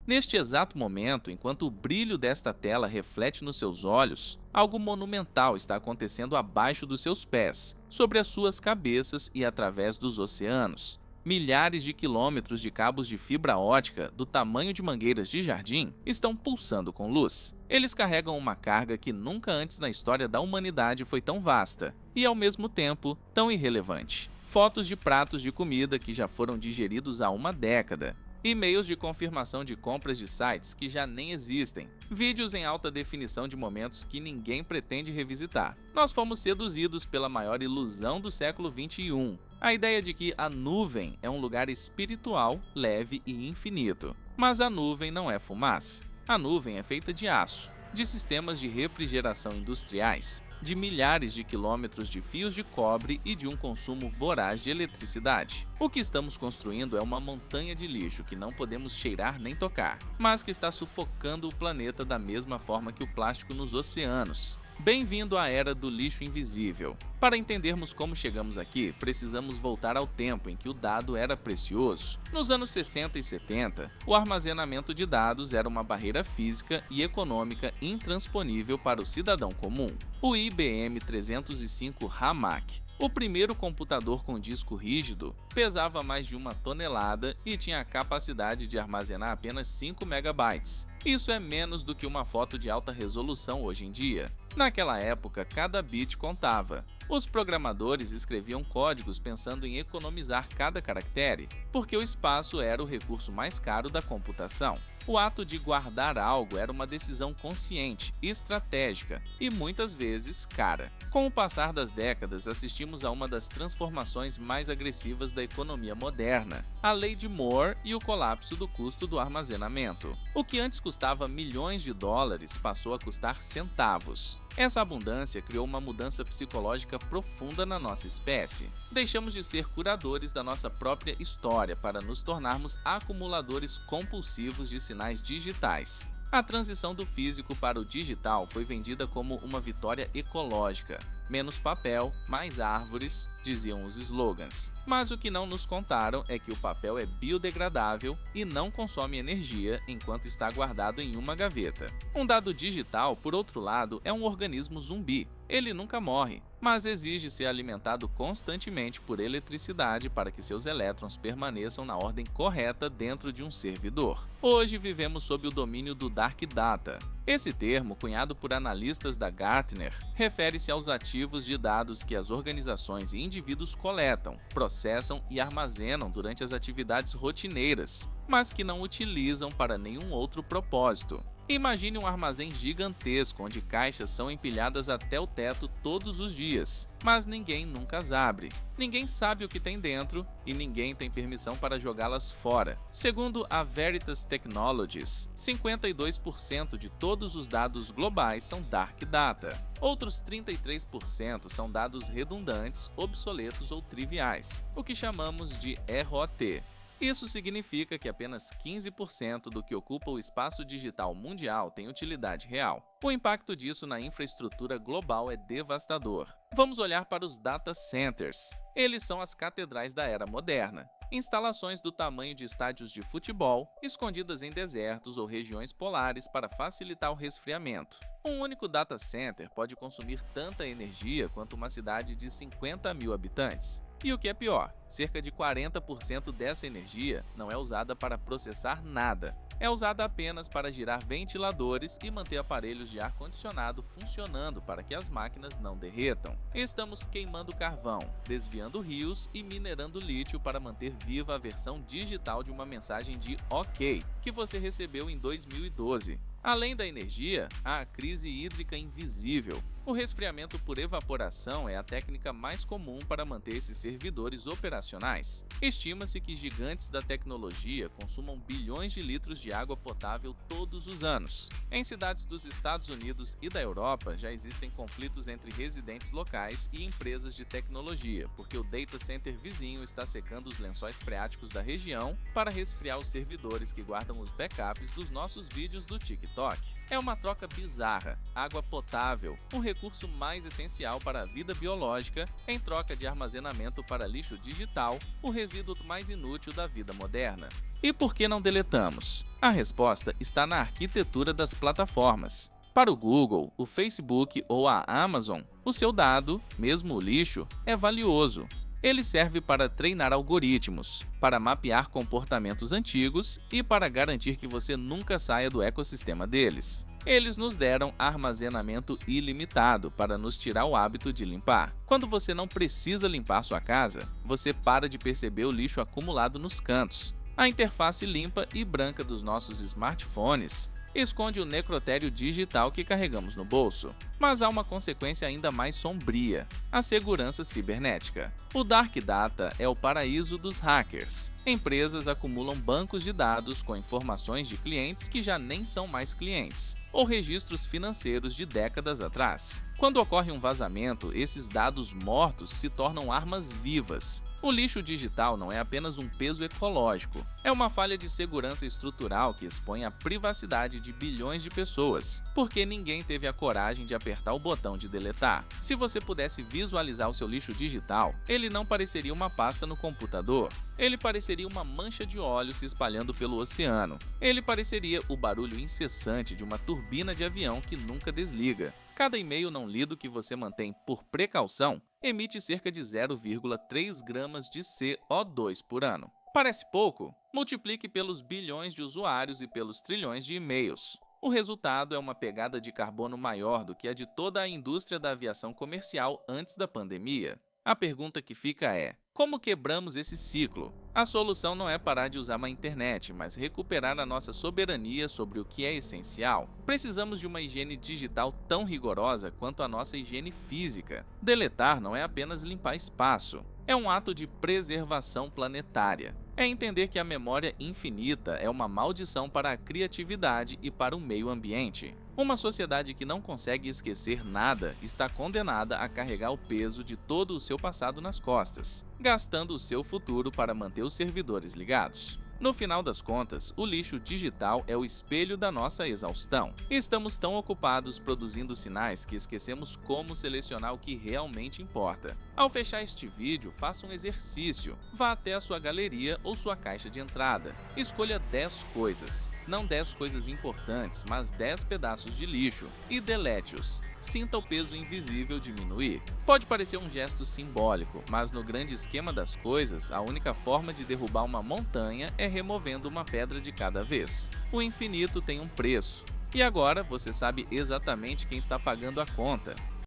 Neste exato momento, enquanto o brilho desta tela reflete nos seus olhos, algo monumental está acontecendo abaixo dos seus pés, sobre as suas cabeças e através dos oceanos. Milhares de quilômetros de cabos de fibra ótica, do tamanho de mangueiras de jardim, estão pulsando com luz. Eles carregam uma carga que nunca antes na história da humanidade foi tão vasta e, ao mesmo tempo, tão irrelevante. Fotos de pratos de comida que já foram digeridos há uma década, e-mails de confirmação de compras de sites que já nem existem, vídeos em alta definição de momentos que ninguém pretende revisitar. Nós fomos seduzidos pela maior ilusão do século XXI, a ideia de que a nuvem é um lugar espiritual, leve e infinito. Mas a nuvem não é fumaça. A nuvem é feita de aço, de sistemas de refrigeração industriais, de milhares de quilômetros de fios de cobre e de um consumo voraz de eletricidade. O que estamos construindo é uma montanha de lixo que não podemos cheirar nem tocar, mas que está sufocando o planeta da mesma forma que o plástico nos oceanos. Bem-vindo à era do lixo invisível. Para entendermos como chegamos aqui, precisamos voltar ao tempo em que o dado era precioso. Nos anos 60 e 70, o armazenamento de dados era uma barreira física e econômica intransponível para o cidadão comum. O IBM 305 Hamac, o primeiro computador com disco rígido, pesava mais de 1 tonelada e tinha a capacidade de armazenar apenas 5 megabytes. Isso é menos do que uma foto de alta resolução hoje em dia. Naquela época, cada bit contava. Os programadores escreviam códigos pensando em economizar cada caractere, porque o espaço era o recurso mais caro da computação. O ato de guardar algo era uma decisão consciente, estratégica e muitas vezes cara. Com o passar das décadas, assistimos a uma das transformações mais agressivas da economia moderna, a Lei de Moore e o colapso do custo do armazenamento. O que antes custava milhões de dólares passou a custar centavos. Essa abundância criou uma mudança psicológica profunda na nossa espécie. Deixamos de ser curadores da nossa própria história para nos tornarmos acumuladores compulsivos de sinais digitais. A transição do físico para o digital foi vendida como uma vitória ecológica. Menos papel, mais árvores, diziam os slogans. Mas o que não nos contaram é que o papel é biodegradável e não consome energia enquanto está guardado em uma gaveta. Um dado digital, por outro lado, é um organismo zumbi. Ele nunca morre, mas exige ser alimentado constantemente por eletricidade para que seus elétrons permaneçam na ordem correta dentro de um servidor. Hoje vivemos sob o domínio do Dark Data. Esse termo, cunhado por analistas da Gartner, refere-se aos ativos de dados que as organizações e indivíduos coletam, processam e armazenam durante as atividades rotineiras, mas que não utilizam para nenhum outro propósito. Imagine um armazém gigantesco onde caixas são empilhadas até o teto todos os dias, mas ninguém nunca as abre. Ninguém sabe o que tem dentro e ninguém tem permissão para jogá-las fora. Segundo a Veritas Technologies, 52% de todos os dados globais são Dark Data. Outros 33% são dados redundantes, obsoletos ou triviais, o que chamamos de ROT. Isso significa que apenas 15% do que ocupa o espaço digital mundial tem utilidade real. O impacto disso na infraestrutura global é devastador. Vamos olhar para os data centers. Eles são as catedrais da era moderna. Instalações do tamanho de estádios de futebol, escondidas em desertos ou regiões polares para facilitar o resfriamento. Um único data center pode consumir tanta energia quanto uma cidade de 50 mil habitantes. E o que é pior, cerca de 40% dessa energia não é usada para processar nada. É usada apenas para girar ventiladores e manter aparelhos de ar-condicionado funcionando para que as máquinas não derretam. Estamos queimando carvão, desviando rios e minerando lítio para manter viva a versão digital de uma mensagem de OK que você recebeu em 2012. Além da energia, há a crise hídrica invisível. O resfriamento por evaporação é a técnica mais comum para manter esses servidores operacionais. Estima-se que gigantes da tecnologia consumam bilhões de litros de água potável todos os anos. Em cidades dos Estados Unidos e da Europa, já existem conflitos entre residentes locais e empresas de tecnologia, porque o data center vizinho está secando os lençóis freáticos da região para resfriar os servidores que guardam os backups dos nossos vídeos do TikTok. toque. É uma troca bizarra. Água potável, um recurso mais essencial para a vida biológica, em troca de armazenamento para lixo digital, o resíduo mais inútil da vida moderna. E por que não deletamos? A resposta está na arquitetura das plataformas. Para o Google, o Facebook ou a Amazon, o seu dado, mesmo o lixo, é valioso. Ele serve para treinar algoritmos, para mapear comportamentos antigos e para garantir que você nunca saia do ecossistema deles. Eles nos deram armazenamento ilimitado para nos tirar o hábito de limpar. Quando você não precisa limpar sua casa, você para de perceber o lixo acumulado nos cantos. A interface limpa e branca dos nossos smartphones esconde o necrotério digital que carregamos no bolso. Mas há uma consequência ainda mais sombria: a segurança cibernética. O Dark Data é o paraíso dos hackers. Empresas acumulam bancos de dados com informações de clientes que já nem são mais clientes, ou registros financeiros de décadas atrás. Quando ocorre um vazamento, esses dados mortos se tornam armas vivas. O lixo digital não é apenas um peso ecológico, é uma falha de segurança estrutural que expõe a privacidade de bilhões de pessoas, porque ninguém teve a coragem de apertar o botão de deletar. Se você pudesse visualizar o seu lixo digital, ele não pareceria uma pasta no computador. Ele pareceria uma mancha de óleo se espalhando pelo oceano. Ele pareceria o barulho incessante de uma turbina de avião que nunca desliga. Cada e-mail não lido que você mantém por precaução emite cerca de 0,3 gramas de CO2 por ano. Parece pouco? Multiplique pelos bilhões de usuários e pelos trilhões de e-mails. O resultado é uma pegada de carbono maior do que a de toda a indústria da aviação comercial antes da pandemia. A pergunta que fica é: como quebramos esse ciclo? A solução não é parar de usar a internet, mas recuperar a nossa soberania sobre o que é essencial. Precisamos de uma higiene digital tão rigorosa quanto a nossa higiene física. Deletar não é apenas limpar espaço, é um ato de preservação planetária. É entender que a memória infinita é uma maldição para a criatividade e para o meio ambiente. Uma sociedade que não consegue esquecer nada está condenada a carregar o peso de todo o seu passado nas costas, gastando o seu futuro para manter os servidores ligados. No final das contas, o lixo digital é o espelho da nossa exaustão. Estamos tão ocupados produzindo sinais que esquecemos como selecionar o que realmente importa. Ao fechar este vídeo, faça um exercício. Vá até a sua galeria ou sua caixa de entrada. Escolha 10 coisas. Não 10 coisas importantes, mas 10 pedaços de lixo. E delete-os. Sinta o peso invisível diminuir. Pode parecer um gesto simbólico, mas no grande esquema das coisas, a única forma de derrubar uma montanha é removendo uma pedra de cada vez. O infinito tem um preço. E agora você sabe exatamente quem está pagando a conta.